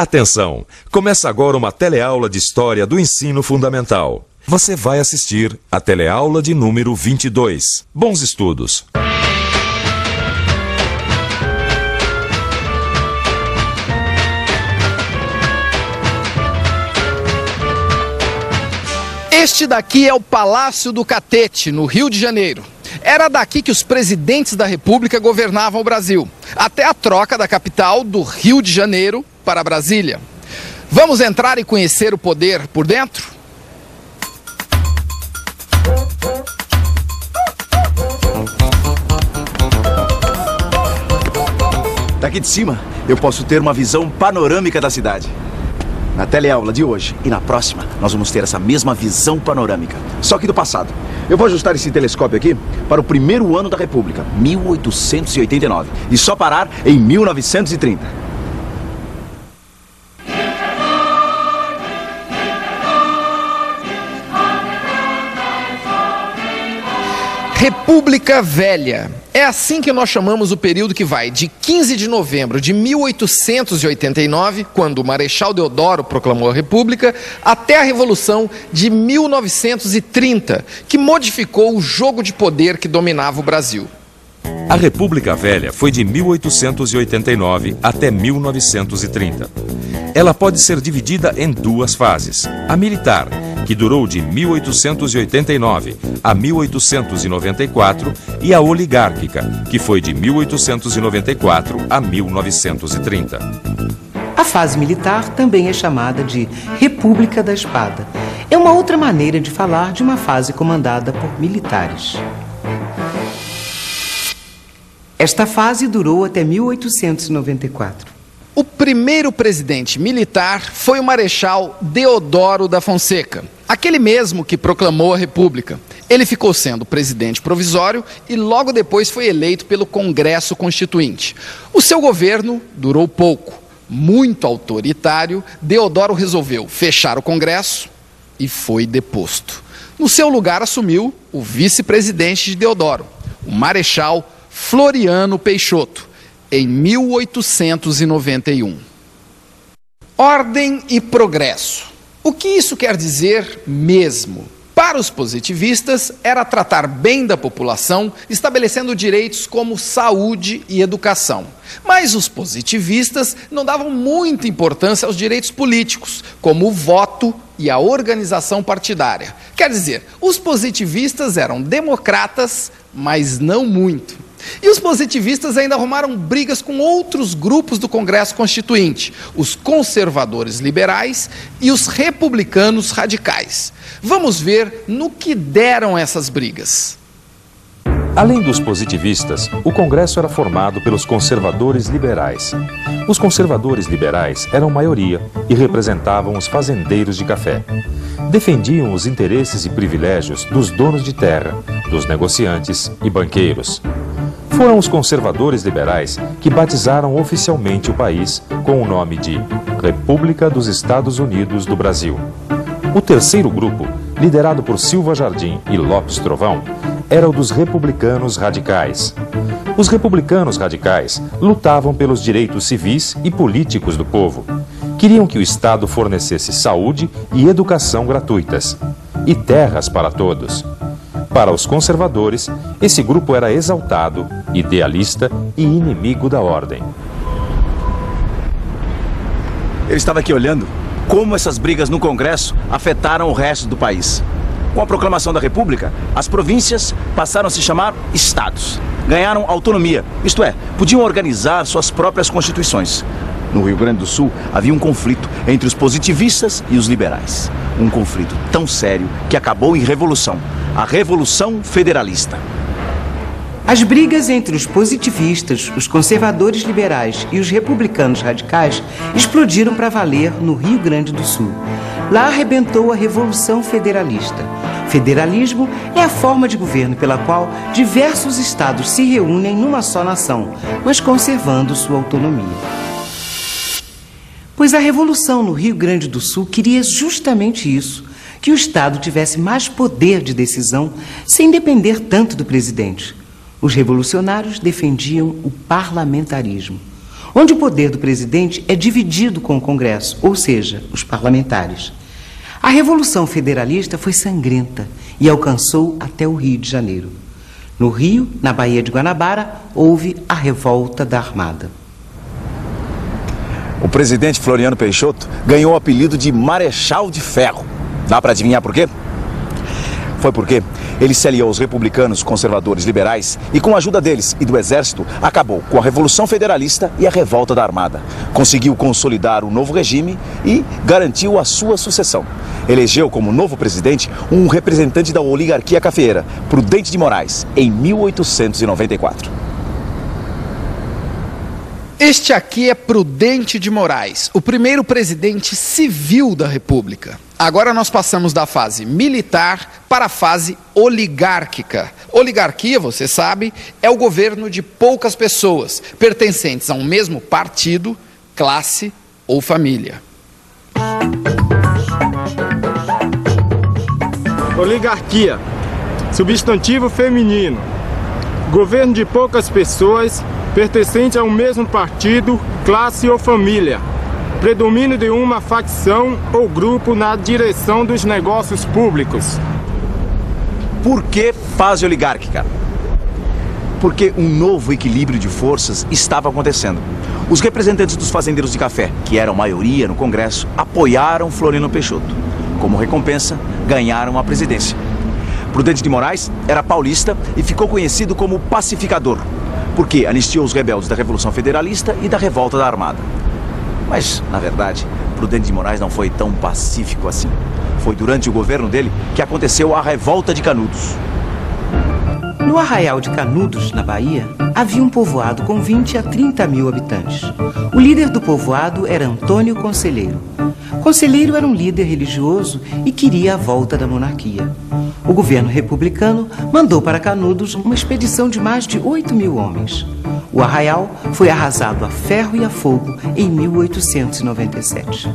Atenção! Começa agora uma teleaula de História do Ensino Fundamental. Você vai assistir a teleaula de número 22. Bons estudos! Este daqui é o Palácio do Catete, no Rio de Janeiro. Era daqui que os presidentes da República governavam o Brasil, até a troca da capital do Rio de Janeiro para Brasília. Vamos entrar e conhecer o poder por dentro? Daqui de cima, eu posso ter uma visão panorâmica da cidade. Na teleaula de hoje e na próxima, nós vamos ter essa mesma visão panorâmica, só que do passado. Eu vou ajustar esse telescópio aqui para o primeiro ano da República, 1889, e só parar em 1930. República Velha. É assim que nós chamamos o período que vai de 15 de novembro de 1889, quando o Marechal Deodoro proclamou a República, até a Revolução de 1930, que modificou o jogo de poder que dominava o Brasil. A República Velha foi de 1889 até 1930. Ela pode ser dividida em duas fases. A militar, que durou de 1889 a 1894, e a oligárquica, que foi de 1894 a 1930. A fase militar também é chamada de República da Espada. É uma outra maneira de falar de uma fase comandada por militares. Esta fase durou até 1894. O primeiro presidente militar foi o Marechal Deodoro da Fonseca, aquele mesmo que proclamou a República. Ele ficou sendo presidente provisório e logo depois foi eleito pelo Congresso Constituinte. O seu governo durou pouco. Muito autoritário, Deodoro resolveu fechar o Congresso e foi deposto. No seu lugar assumiu o vice-presidente de Deodoro, o Marechal Floriano Peixoto, em 1891. Ordem e progresso. O que isso quer dizer mesmo? Para os positivistas, era tratar bem da população, estabelecendo direitos como saúde e educação. Mas os positivistas não davam muita importância aos direitos políticos, como o voto e a organização partidária. Quer dizer, os positivistas eram democratas, mas não muito. E os positivistas ainda arrumaram brigas com outros grupos do Congresso Constituinte, os conservadores liberais e os republicanos radicais. Vamos ver no que deram essas brigas. Além dos positivistas, o Congresso era formado pelos conservadores liberais. Os conservadores liberais eram maioria e representavam os fazendeiros de café. Defendiam os interesses e privilégios dos donos de terra, dos negociantes e banqueiros. Foram os conservadores liberais que batizaram oficialmente o país com o nome de República dos Estados Unidos do Brasil. O terceiro grupo, liderado por Silva Jardim e Lopes Trovão, era o dos republicanos radicais. Os republicanos radicais lutavam pelos direitos civis e políticos do povo. Queriam que o Estado fornecesse saúde e educação gratuitas e terras para todos. Para os conservadores, esse grupo era exaltado, idealista e inimigo da ordem. Eu estava aqui olhando como essas brigas no Congresso afetaram o resto do país. Com a proclamação da República, as províncias passaram a se chamar estados. Ganharam autonomia, isto é, podiam organizar suas próprias constituições. No Rio Grande do Sul, havia um conflito entre os positivistas e os liberais. Um conflito tão sério que acabou em revolução. A Revolução Federalista. As brigas entre os positivistas, os conservadores liberais e os republicanos radicais explodiram para valer no Rio Grande do Sul. Lá arrebentou a Revolução Federalista. Federalismo é a forma de governo pela qual diversos estados se reúnem numa só nação, mas conservando sua autonomia. Pois a Revolução no Rio Grande do Sul queria justamente isso, que o Estado tivesse mais poder de decisão sem depender tanto do presidente. Os revolucionários defendiam o parlamentarismo. onde o poder do presidente é dividido com o Congresso, ou seja, os parlamentares. A Revolução Federalista foi sangrenta e alcançou até o Rio de Janeiro. No Rio, na Baía de Guanabara, houve a Revolta da Armada. O presidente Floriano Peixoto ganhou o apelido de Marechal de Ferro. Dá para adivinhar por quê? Foi porque ele se aliou aos republicanos conservadores liberais e, com a ajuda deles e do exército, acabou com a Revolução Federalista e a Revolta da Armada. Conseguiu consolidar o novo regime e garantiu a sua sucessão. Elegeu como novo presidente um representante da oligarquia cafeeira, Prudente de Moraes, em 1894. Este aqui é Prudente de Moraes, o primeiro presidente civil da República. Agora nós passamos da fase militar para a fase oligárquica. Oligarquia, você sabe, é o governo de poucas pessoas, pertencentes a um mesmo partido, classe ou família. Oligarquia, substantivo feminino, governo de poucas pessoas, pertencente a um mesmo partido, classe ou família. Predomínio de uma facção ou grupo na direção dos negócios públicos. Por que fase oligárquica? Porque um novo equilíbrio de forças estava acontecendo. Os representantes dos fazendeiros de café, que eram maioria no Congresso, apoiaram Floriano Peixoto. Como recompensa, ganharam a presidência. Prudente de Moraes era paulista e ficou conhecido como pacificador, porque anistiou os rebeldes da Revolução Federalista e da Revolta da Armada. Mas, na verdade, Prudente de Moraes não foi tão pacífico assim. Foi durante o governo dele que aconteceu a Revolta de Canudos. No Arraial de Canudos, na Bahia, havia um povoado com 20 a 30 mil habitantes. O líder do povoado era Antônio Conselheiro. Conselheiro era um líder religioso e queria a volta da monarquia. O governo republicano mandou para Canudos uma expedição de mais de 8 mil homens. O arraial foi arrasado a ferro e a fogo em 1897.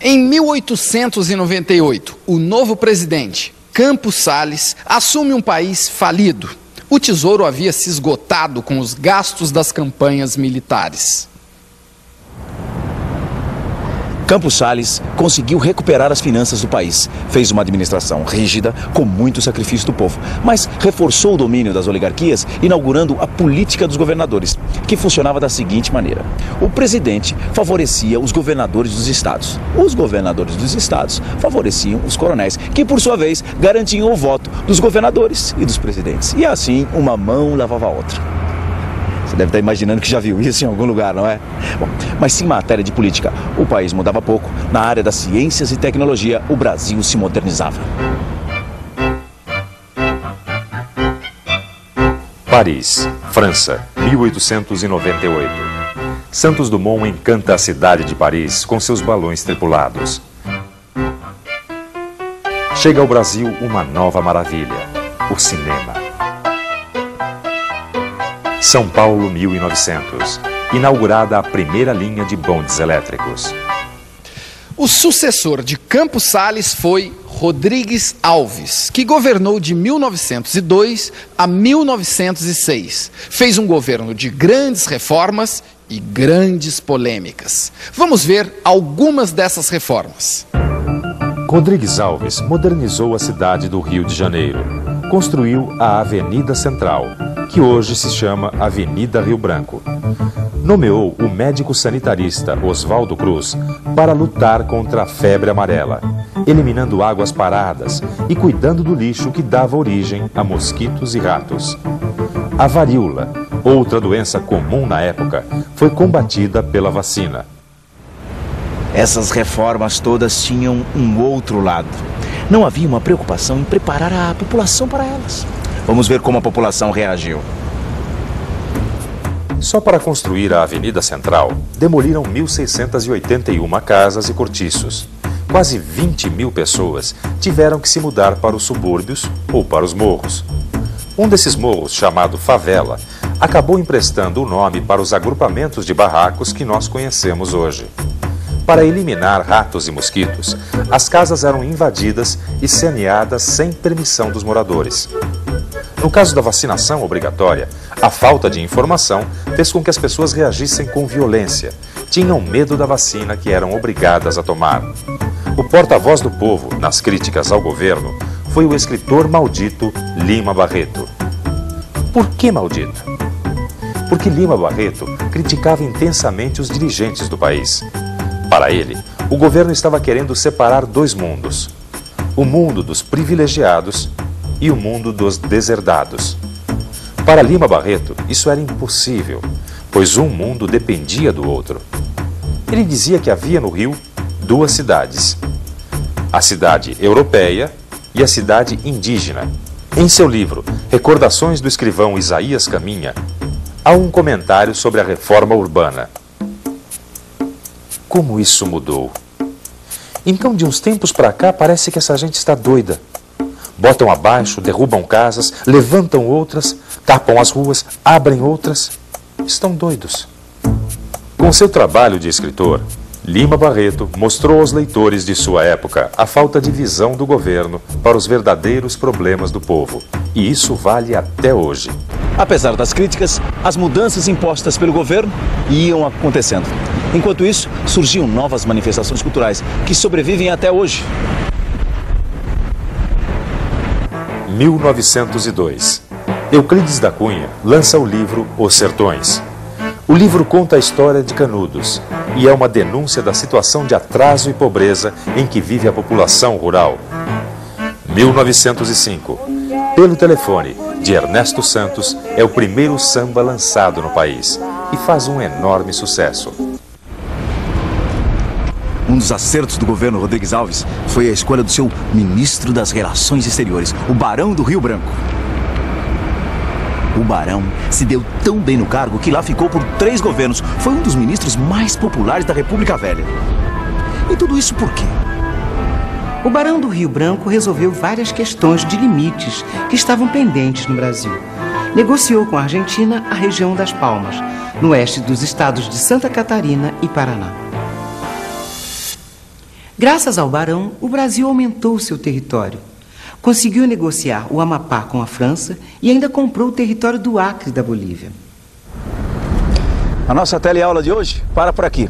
Em 1898, o novo presidente, Campos Salles, assume um país falido. O tesouro havia se esgotado com os gastos das campanhas militares. Campos Salles conseguiu recuperar as finanças do país. Fez uma administração rígida, com muito sacrifício do povo, mas reforçou o domínio das oligarquias, inaugurando a política dos governadores, que funcionava da seguinte maneira. O presidente favorecia os governadores dos estados. Os governadores dos estados favoreciam os coronéis, que por sua vez garantiam o voto dos governadores e dos presidentes. E assim, uma mão lavava a outra. Você deve estar imaginando que já viu isso em algum lugar, não é? Bom, mas se em matéria de política o país mudava pouco, na área das ciências e tecnologia o Brasil se modernizava. Paris, França, 1898. Santos Dumont encanta a cidade de Paris com seus balões tripulados. Chega ao Brasil uma nova maravilha, o cinema. São Paulo, 1900. Inaugurada a primeira linha de bondes elétricos. O sucessor de Campos Salles foi Rodrigues Alves, que governou de 1902 a 1906. Fez um governo de grandes reformas e grandes polêmicas. Vamos ver algumas dessas reformas. Rodrigues Alves modernizou a cidade do Rio de Janeiro. Construiu a Avenida Central, que hoje se chama Avenida Rio Branco. Nomeou o médico sanitarista Oswaldo Cruz para lutar contra a febre amarela, eliminando águas paradas e cuidando do lixo que dava origem a mosquitos e ratos. A varíola, outra doença comum na época, foi combatida pela vacina. Essas reformas todas tinham um outro lado. Não havia uma preocupação em preparar a população para elas. Vamos ver como a população reagiu. Só para construir a Avenida Central, demoliram 1.681 casas e cortiços. Quase 20 mil pessoas tiveram que se mudar para os subúrbios ou para os morros. Um desses morros, chamado Favela, acabou emprestando o nome para os agrupamentos de barracos que nós conhecemos hoje. Para eliminar ratos e mosquitos, as casas eram invadidas e saneadas sem permissão dos moradores. No No caso da vacinação obrigatória, a falta de informação fez com que as pessoas reagissem com violência. Tinham medo da vacina que eram obrigadas a tomar. O porta-voz do povo, nas críticas ao governo, foi o escritor maldito Lima Barreto. Por que maldito? Porque Lima Barreto criticava intensamente os dirigentes do país. Para ele, o governo estava querendo separar dois mundos: o mundo dos privilegiados e o mundo dos deserdados. Para Lima Barreto, isso era impossível, pois um mundo dependia do outro. Ele dizia que havia no Rio duas cidades: a cidade europeia e a cidade indígena. Em seu livro Recordações do Escrivão Isaías Caminha, há um comentário sobre a reforma urbana. Como isso mudou? Então, de uns tempos para cá, parece que essa gente está doida. Botam abaixo, derrubam casas, levantam outras, tapam as ruas, abrem outras. Estão doidos. Com seu trabalho de escritor, Lima Barreto mostrou aos leitores de sua época a falta de visão do governo para os verdadeiros problemas do povo. E isso vale até hoje. Apesar das críticas, as mudanças impostas pelo governo iam acontecendo. Enquanto isso, surgiam novas manifestações culturais que sobrevivem até hoje. 1902. Euclides da Cunha lança o livro Os Sertões. O livro conta a história de Canudos e é uma denúncia da situação de atraso e pobreza em que vive a população rural. 1905. Pelo Telefone, de Ernesto Santos, é o primeiro samba lançado no país e faz um enorme sucesso. Um dos acertos do governo Rodrigues Alves foi a escolha do seu ministro das Relações Exteriores, o Barão do Rio Branco. O Barão se deu tão bem no cargo que lá ficou por 3 governos. Foi um dos ministros mais populares da República Velha. E tudo isso por quê? O Barão do Rio Branco resolveu várias questões de limites que estavam pendentes no Brasil. Negociou com a Argentina a região das Palmas, no oeste dos estados de Santa Catarina e Paraná. Graças ao Barão, o Brasil aumentou seu território. Conseguiu negociar o Amapá com a França e ainda comprou o território do Acre da Bolívia. A nossa teleaula de hoje para por aqui.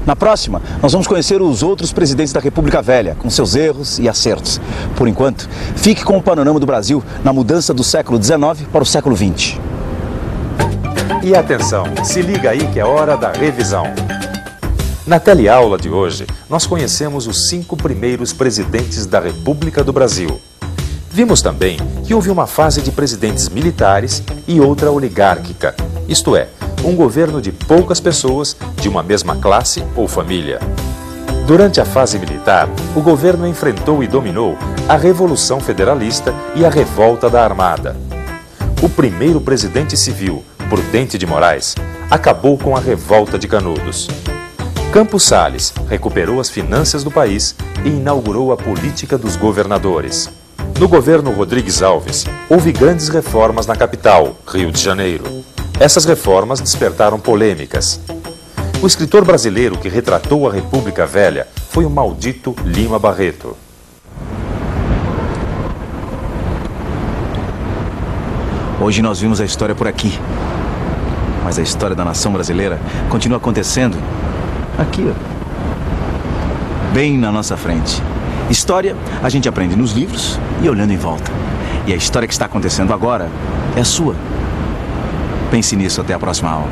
Na próxima, nós vamos conhecer os outros presidentes da República Velha, com seus erros e acertos. Por enquanto, fique com o panorama do Brasil na mudança do século XIX para o século XX. E atenção, se liga aí que é hora da revisão. Na teleaula de hoje, nós conhecemos os 5 primeiros presidentes da República do Brasil. Vimos também que houve uma fase de presidentes militares e outra oligárquica, isto é, um governo de poucas pessoas de uma mesma classe ou família. Durante a fase militar, o governo enfrentou e dominou a Revolução Federalista e a Revolta da Armada. O primeiro presidente civil, Prudente de Moraes, acabou com a Revolta de Canudos. Campos Salles recuperou as finanças do país e inaugurou a política dos governadores. No governo Rodrigues Alves, houve grandes reformas na capital, Rio de Janeiro. Essas reformas despertaram polêmicas. O escritor brasileiro que retratou a República Velha foi o maldito Lima Barreto. Hoje nós vimos a história por aqui. Mas a história da nação brasileira continua acontecendo aqui, ó, bem na nossa frente. História a gente aprende nos livros e olhando em volta. E a história que está acontecendo agora é a sua. Pense nisso até a próxima aula.